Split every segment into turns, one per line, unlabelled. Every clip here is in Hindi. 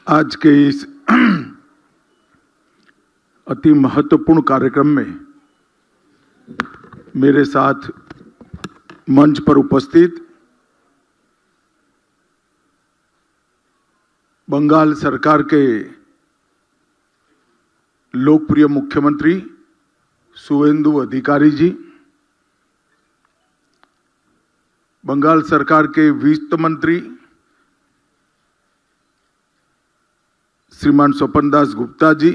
आज के इस अति महत्वपूर्ण कार्यक्रम में मेरे साथ मंच पर उपस्थित बंगाल सरकार के लोकप्रिय मुख्यमंत्री शुवेंदु अधिकारी जी, बंगाल सरकार के वित्त मंत्री श्रीमान स्वपन दास गुप्ता जी,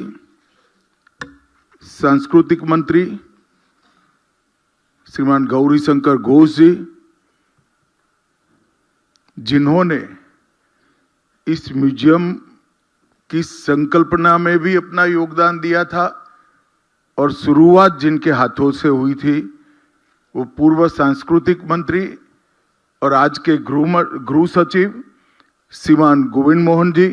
सांस्कृतिक मंत्री श्रीमान गौरी शंकर घोष जी, जिन्होंने इस म्यूजियम की संकल्पना में भी अपना योगदान दिया था और शुरुआत जिनके हाथों से हुई थी वो पूर्व सांस्कृतिक मंत्री और आज के गृह सचिव श्रीमान गोविंद मोहन जी,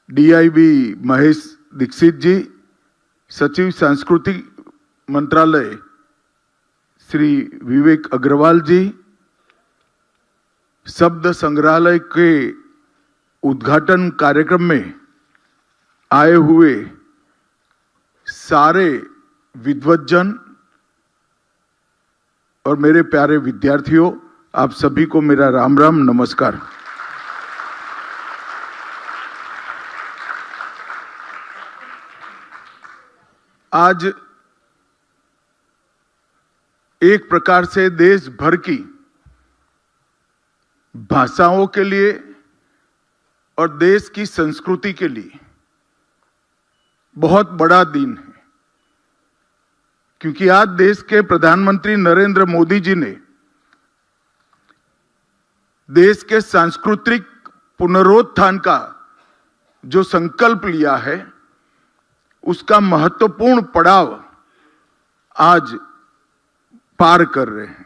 डीआईबी महेश दीक्षित जी, सचिव सांस्कृतिक मंत्रालय श्री विवेक अग्रवाल जी, शब्द संग्रहालय के उद्घाटन कार्यक्रम में आए हुए सारे विद्वज्जन और मेरे प्यारे विद्यार्थियों, आप सभी को मेरा राम राम नमस्कार। आज एक प्रकार से देश भर की भाषाओं के लिए और देश की संस्कृति के लिए बहुत बड़ा दिन है, क्योंकि आज देश के प्रधानमंत्री नरेंद्र मोदी जी ने देश के सांस्कृतिक पुनरुत्थान का जो संकल्प लिया है उसका महत्वपूर्ण पड़ाव आज पार कर रहे हैं।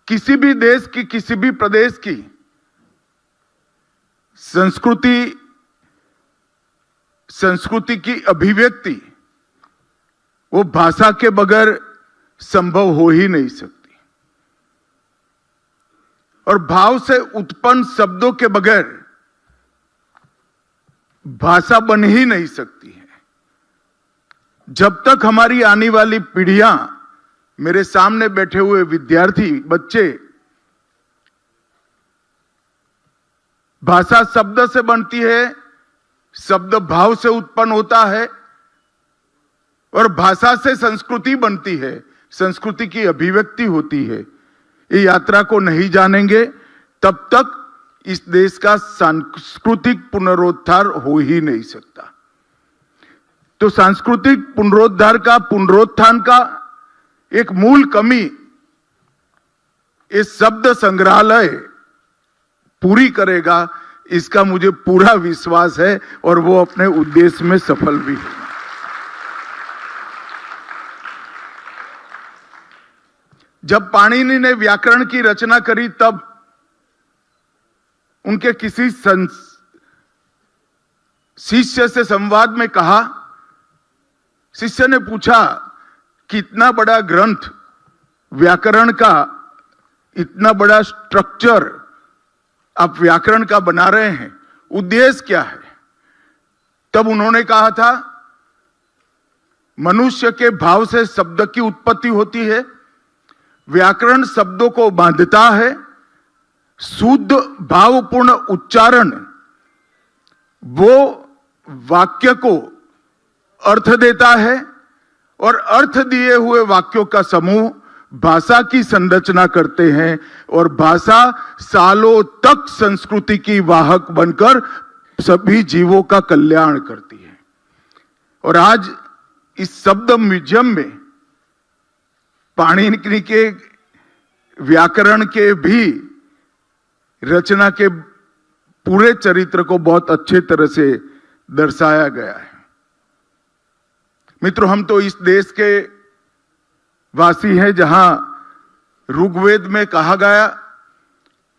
किसी भी देश की, किसी भी प्रदेश की संस्कृति की अभिव्यक्ति वो भाषा के बगैर संभव हो ही नहीं सकती और भाव से उत्पन्न शब्दों के बगैर भाषा बन ही नहीं सकती है। जब तक हमारी आने वाली पीढ़ियां, मेरे सामने बैठे हुए विद्यार्थी बच्चे भाषा शब्द से बनती है, शब्द भाव से उत्पन्न होता है और भाषा से संस्कृति बनती है, संस्कृति की अभिव्यक्ति होती है। ये यात्रा को नहीं जानेंगे तब तक इस देश का सांस्कृतिक पुनरुद्धार हो ही नहीं सकता। तो सांस्कृतिक पुनरुत्थान का एक मूल कमी इस शब्द संग्रहालय पूरी करेगा, इसका मुझे पूरा विश्वास है और वो अपने उद्देश्य में सफल भी है। जब पाणिनि ने व्याकरण की रचना करी तब उनके किसी शिष्य से संवाद में कहा, शिष्य ने पूछा कि इतना बड़ा ग्रंथ व्याकरण का, इतना बड़ा स्ट्रक्चर आप व्याकरण का बना रहे हैं, उद्देश्य क्या है? तब उन्होंने कहा था, मनुष्य के भाव से शब्द की उत्पत्ति होती है, व्याकरण शब्दों को बांधता है, शुद्ध भावपूर्ण उच्चारण वो वाक्य को अर्थ देता है और अर्थ दिए हुए वाक्यों का समूह भाषा की संरचना करते हैं और भाषा सालों तक संस्कृति की वाहक बनकर सभी जीवों का कल्याण करती है। और आज इस शब्द म्यूजियम में पाणिनि के व्याकरण के भी रचना के पूरे चरित्र को बहुत अच्छे तरह से दर्शाया गया है। मित्रों, हम तो इस देश के वासी हैं जहां ऋग्वेद में कहा गया,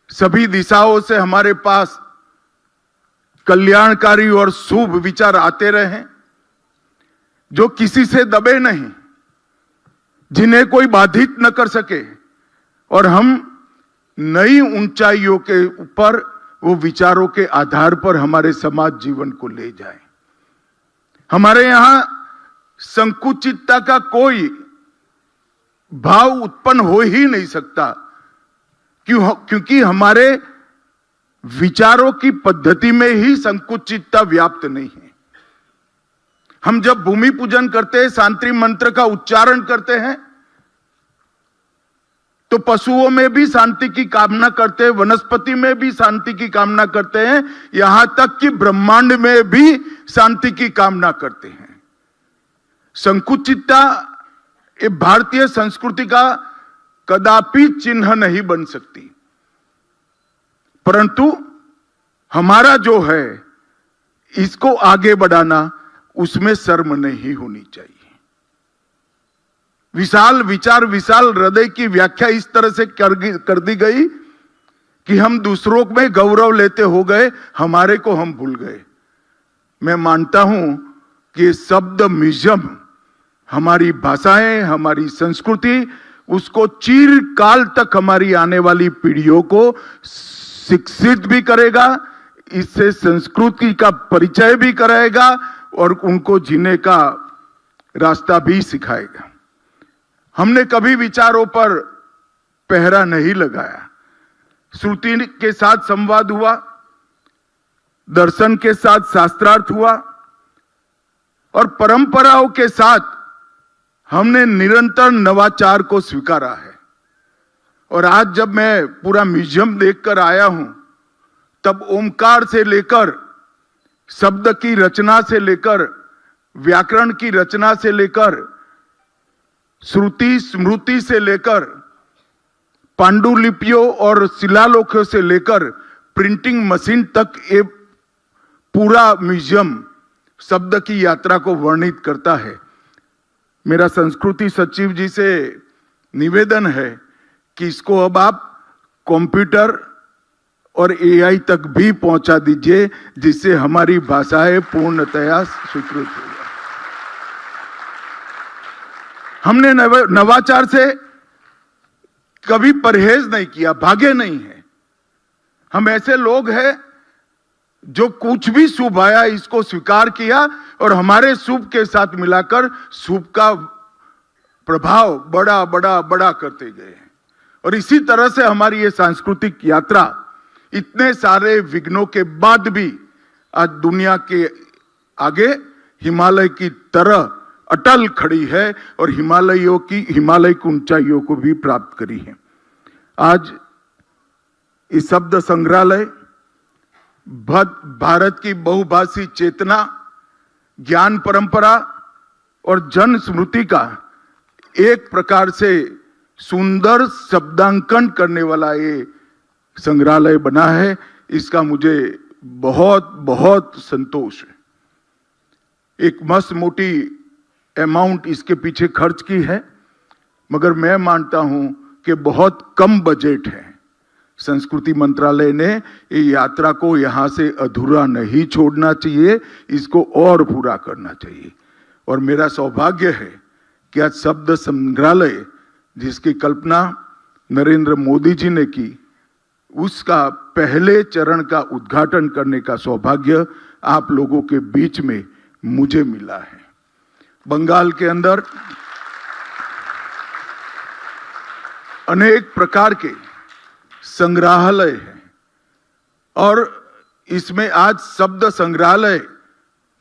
सभी दिशाओं से हमारे पास कल्याणकारी और शुभ विचार आते रहे, जो किसी से दबे नहीं, जिन्हें कोई बाधित न कर सके और हम नई ऊंचाइयों के ऊपर वो विचारों के आधार पर हमारे समाज जीवन को ले जाए। हमारे यहां संकुचितता का कोई भाव उत्पन्न हो ही नहीं सकता, क्योंकि हमारे विचारों की पद्धति में ही संकुचितता व्याप्त नहीं है। हम जब भूमि पूजन करते हैं, शांति मंत्र का उच्चारण करते हैं, तो पशुओं में भी शांति की कामना करते हैं, वनस्पति में भी शांति की कामना करते हैं, यहां तक कि ब्रह्मांड में भी शांति की कामना करते हैं। संकुचितता ये भारतीय संस्कृति का कदापि चिन्ह नहीं बन सकती, परंतु हमारा जो है इसको आगे बढ़ाना, उसमें शर्म नहीं होनी चाहिए। विशाल विचार, विशाल हृदय की व्याख्या इस तरह से कर दी गई कि हम दूसरों में गौरव लेते हो गए, हमारे को हम भूल गए। मैं मानता हूं कि शब्द म्यूजियम हमारी भाषाएं, हमारी संस्कृति, उसको चिरकाल तक हमारी आने वाली पीढ़ियों को शिक्षित भी करेगा, इससे संस्कृति का परिचय भी कराएगा और उनको जीने का रास्ता भी सिखाएगा। हमने कभी विचारों पर पहरा नहीं लगाया। श्रुति के साथ संवाद हुआ, दर्शन के साथ शास्त्रार्थ हुआ और परंपराओं के साथ हमने निरंतर नवाचार को स्वीकारा है। और आज जब मैं पूरा म्यूजियम देखकर आया हूं, तब ओमकार से लेकर शब्द की रचना से लेकर व्याकरण की रचना से लेकर श्रुति स्मृति से लेकर पांडुलिपियों और शिलालेखों से लेकर प्रिंटिंग मशीन तक ये पूरा म्यूजियम शब्द की यात्रा को वर्णित करता है। मेरा संस्कृति सचिव जी से निवेदन है कि इसको अब आप कंप्यूटर और एआई तक भी पहुंचा दीजिए, जिससे हमारी भाषाएं पूर्णतया स्वीकृत हो जाए। हमने नवाचार से कभी परहेज नहीं किया, भागे नहीं है। हम ऐसे लोग हैं जो कुछ भी शुभ आया इसको स्वीकार किया और हमारे शुभ के साथ मिलाकर शुभ का प्रभाव बड़ा बड़ा बड़ा करते गए। और इसी तरह से हमारी ये सांस्कृतिक यात्रा इतने सारे विघ्नों के बाद भी आज दुनिया के आगे हिमालय की तरह अटल खड़ी है और हिमालय की ऊंचाइयों को भी प्राप्त करी है। आज इस शब्द संग्रहालय भारत की बहुभाषी चेतना, ज्ञान परंपरा और जन स्मृति का एक प्रकार से सुंदर शब्दांकन करने वाला ये संग्रहालय बना है। इसका मुझे बहुत बहुत संतोष है। एक मस्त मोटी अमाउंट इसके पीछे खर्च की है, मगर मैं मानता हूं कि बहुत कम बजट है। संस्कृति मंत्रालय ने ये यात्रा को यहां से अधूरा नहीं छोड़ना चाहिए, इसको और पूरा करना चाहिए। और मेरा सौभाग्य है कि आज शब्द संग्रहालय जिसकी कल्पना नरेंद्र मोदी जी ने की, उसका पहले चरण का उद्घाटन करने का सौभाग्य आप लोगों के बीच में मुझे मिला है। बंगाल के अंदर अनेक प्रकार के संग्रहालय हैं और इसमें आज शब्द संग्रहालय,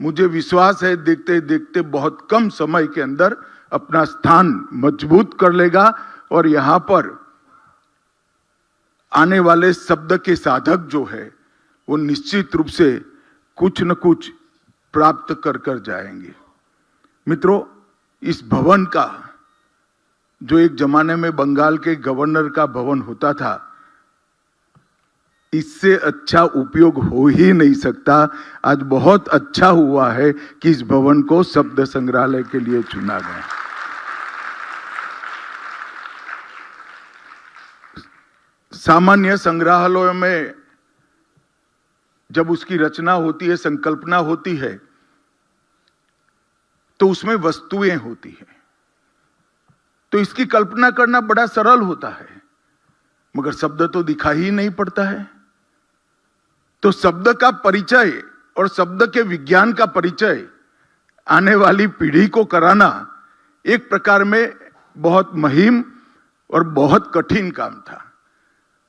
मुझे विश्वास है देखते देखते बहुत कम समय के अंदर अपना स्थान मजबूत कर लेगा और यहां पर आने वाले शब्द के साधक जो है वो निश्चित रूप से कुछ न कुछ प्राप्त कर जाएंगे। मित्रों, इस भवन का जो एक जमाने में बंगाल के गवर्नर का भवन होता था, इससे अच्छा उपयोग हो ही नहीं सकता। आज बहुत अच्छा हुआ है कि इस भवन को शब्द संग्रहालय के लिए चुना गया। सामान्य संग्रहालयों में जब उसकी रचना होती है, संकल्पना होती है, तो उसमें वस्तुएं होती है, तो इसकी कल्पना करना बड़ा सरल होता है, मगर शब्द तो दिखाई ही नहीं पड़ता है। तो शब्द का परिचय और शब्द के विज्ञान का परिचय आने वाली पीढ़ी को कराना एक प्रकार में बहुत मुहिम और बहुत कठिन काम था।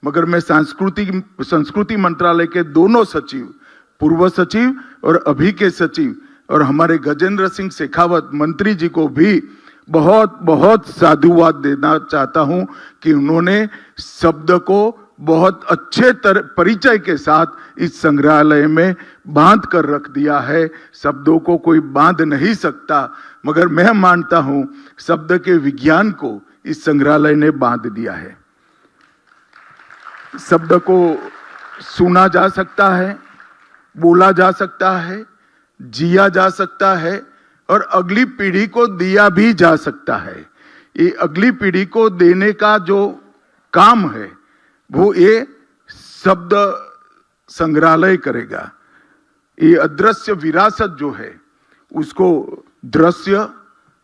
मगर मैं संस्कृति मंत्रालय के दोनों सचिव, पूर्व सचिव और अभी के सचिव और हमारे गजेंद्र सिंह शेखावत मंत्री जी को भी बहुत बहुत साधुवाद देना चाहता हूं कि उन्होंने शब्द को बहुत अच्छे परिचय के साथ इस संग्रहालय में बांध कर रख दिया है। शब्दों को कोई बांध नहीं सकता, मगर मैं मानता हूं शब्द के विज्ञान को इस संग्रहालय ने बांध दिया है। शब्द को सुना जा सकता है, बोला जा सकता है, जिया जा सकता है और अगली पीढ़ी को दिया भी जा सकता है। ये अगली पीढ़ी को देने का जो काम है वो ये शब्द संग्रहालय करेगा। ये अदृश्य विरासत जो है उसको दृश्य,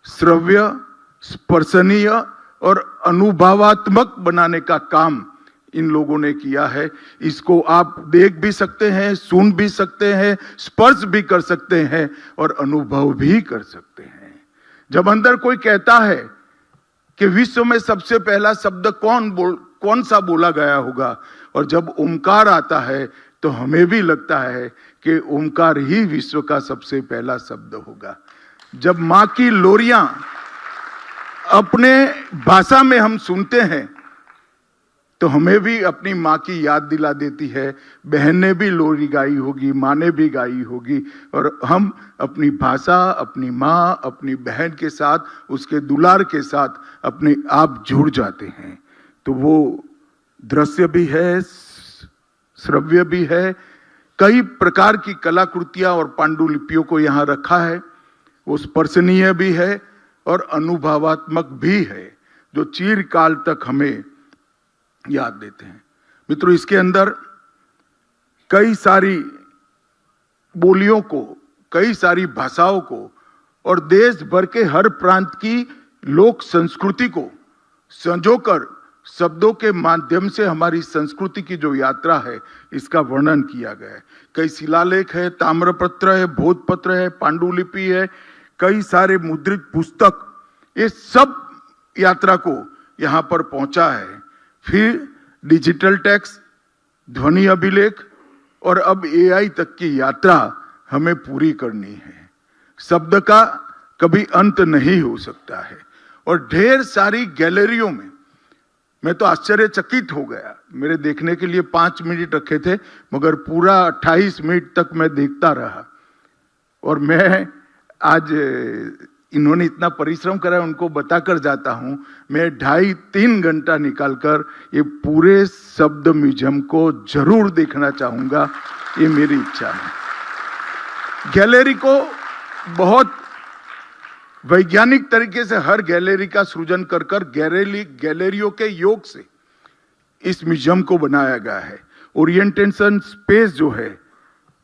श्रव्य, स्पर्शनीय और अनुभवात्मक बनाने का काम इन लोगों ने किया है। इसको आप देख भी सकते हैं, सुन भी सकते हैं, स्पर्श भी कर सकते हैं और अनुभव भी कर सकते हैं। जब अंदर कोई कहता है कि विश्व में सबसे पहला शब्द कौन सा बोला गया होगा, और जब ओमकार आता है तो हमें भी लगता है कि ओमकार ही विश्व का सबसे पहला शब्द होगा। जब माँ की लोरियां अपने भाषा में हम सुनते हैं तो हमें भी अपनी माँ की याद दिला देती है। बहन ने भी लोरी गाई होगी, माँ ने भी गाई होगी, और हम अपनी भाषा, अपनी माँ, अपनी बहन के साथ, उसके दुलार के साथ अपने आप जुड़ जाते हैं। तो वो दृश्य भी है, श्रव्य भी है, कई प्रकार की कलाकृतियां और पांडुलिपियों को यहाँ रखा है। वो स्पर्शनीय भी है और अनुभवात्मक भी है, जो चिरकाल तक हमें याद देते हैं। मित्रों, इसके अंदर कई सारी बोलियों को, कई सारी भाषाओं को और देश भर के हर प्रांत की लोक संस्कृति को संजोकर शब्दों के माध्यम से हमारी संस्कृति की जो यात्रा है इसका वर्णन किया गया है। कई शिलालेख है, ताम्रपत्र है, भोजपत्र है, पांडुलिपि है, कई सारे मुद्रित पुस्तक, ये सब यात्रा को यहाँ पर पहुंचा है। फिर डिजिटल टेक्स्ट, ध्वनि अभिलेख और अब एआई तक की यात्रा हमें पूरी करनी है। शब्द का कभी अंत नहीं हो सकता है। और ढेर सारी गैलरियों में मैं तो आश्चर्यचकित हो गया। मेरे देखने के लिए 5 मिनट रखे थे, मगर पूरा 28 मिनट तक मैं देखता रहा। और मैं आज इन्होंने इतना परिश्रम करा, उनको बताकर जाता हूं। मैं 2.5-3 घंटा निकालकर ये पूरे शब्द म्यूजियम को जरूर देखना चाहूंगा, ये मेरी इच्छा है। गैलरी को बहुत वैज्ञानिक तरीके से हर गैलरी का सृजन कर गैलरियों के योग से इस म्यूजियम को बनाया गया है। ओरिएंटेशन स्पेस जो है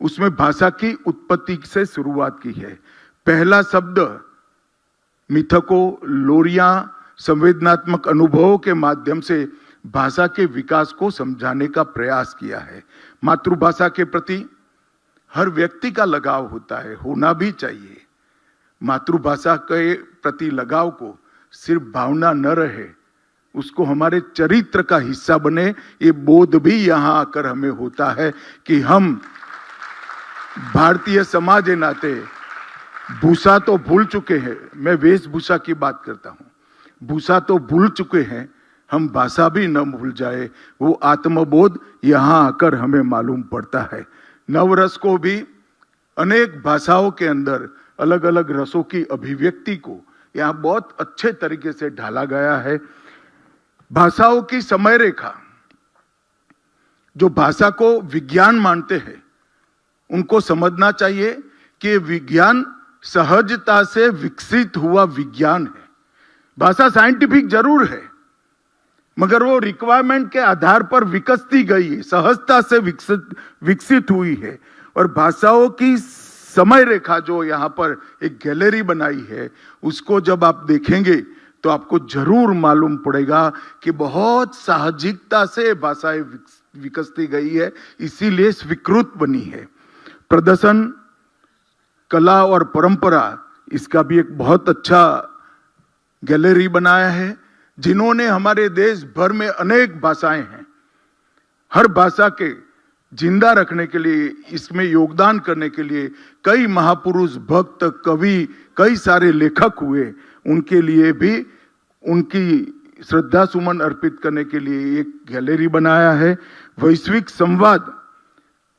उसमें भाषा की उत्पत्ति से शुरुआत की है। पहला शब्द मिथकों, लोरियां, संवेदनात्मक अनुभवों के माध्यम से भाषा के विकास को समझाने का प्रयास किया है। मातृभाषा के प्रति हर व्यक्ति का लगाव होता है, होना भी चाहिए। मातृभाषा के प्रति लगाव को सिर्फ भावना न रहे, उसको हमारे चरित्र का हिस्सा बने, ये बोध भी यहाँ आकर हमें होता है कि हम भारतीय समाज के नाते भूषा तो भूल चुके हैं। मैं वेशभूषा की बात करता हूँ। भूषा तो भूल चुके हैं, हम भाषा भी न भूल जाए, वो आत्मबोध यहाँ आकर हमें मालूम पड़ता है। नवरस को भी अनेक भाषाओं के अंदर अलग अलग रसों की अभिव्यक्ति को यहाँ बहुत अच्छे तरीके से ढाला गया है। भाषाओं की समय रेखा, जो भाषा को विज्ञान मानते हैं उनको समझना चाहिए कि विज्ञान सहजता से विकसित हुआ विज्ञान है। भाषा साइंटिफिक जरूर है, मगर वो रिक्वायरमेंट के आधार पर विकसती गई है, सहजता से विकसित हुई है। और भाषाओं की समय रेखा जो यहाँ पर एक गैलरी बनाई है, उसको जब आप देखेंगे तो आपको जरूर मालूम पड़ेगा कि बहुत साहजिकता से भाषाएं विकसती गई है, इसीलिए स्वीकृत बनी है। प्रदर्शन, कला और परंपरा, इसका भी एक बहुत अच्छा गैलरी बनाया है। जिन्होंने हमारे देश भर में अनेक भाषाएं हैं, हर भाषा के जिंदा रखने के लिए, इसमें योगदान करने के लिए कई महापुरुष, भक्त, कवि, कई सारे लेखक हुए। उनके लिए भी उनकी श्रद्धा सुमन अर्पित करने के लिए एक गैलरी बनाया है। वैश्विक संवाद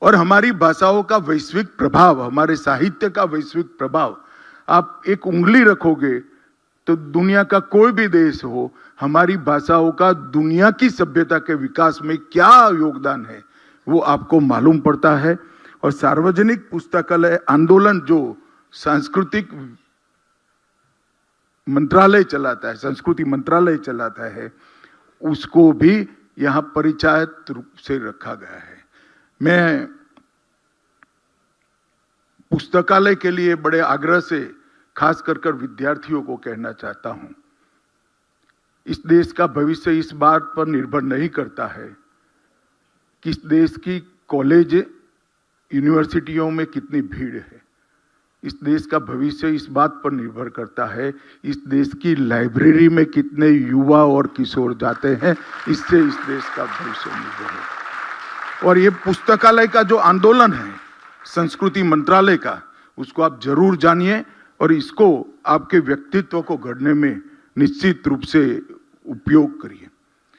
और हमारी भाषाओं का वैश्विक प्रभाव, हमारे साहित्य का वैश्विक प्रभाव, आप एक उंगली रखोगे तो दुनिया का कोई भी देश हो, हमारी भाषाओं का दुनिया की सभ्यता के विकास में क्या योगदान है वो आपको मालूम पड़ता है। और सार्वजनिक पुस्तकालय आंदोलन जो सांस्कृतिक मंत्रालय चलाता है, संस्कृति मंत्रालय चलाता है, उसको भी यहां परिचायक रूप से रखा गया है। मैं पुस्तकालय के लिए बड़े आग्रह से खास कर विद्यार्थियों को कहना चाहता हूं, इस देश का भविष्य इस बात पर निर्भर नहीं करता है कि इस देश की कॉलेज, यूनिवर्सिटियों में कितनी भीड़ है। इस देश का भविष्य इस बात पर निर्भर करता है इस देश की लाइब्रेरी में कितने युवा और किशोर जाते हैं, इससे इस देश का भविष्य निर्भर है। और ये पुस्तकालय का जो आंदोलन है संस्कृति मंत्रालय का, उसको आप जरूर जानिए और इसको आपके व्यक्तित्व को गढ़ने में निश्चित रूप से उपयोग करिए।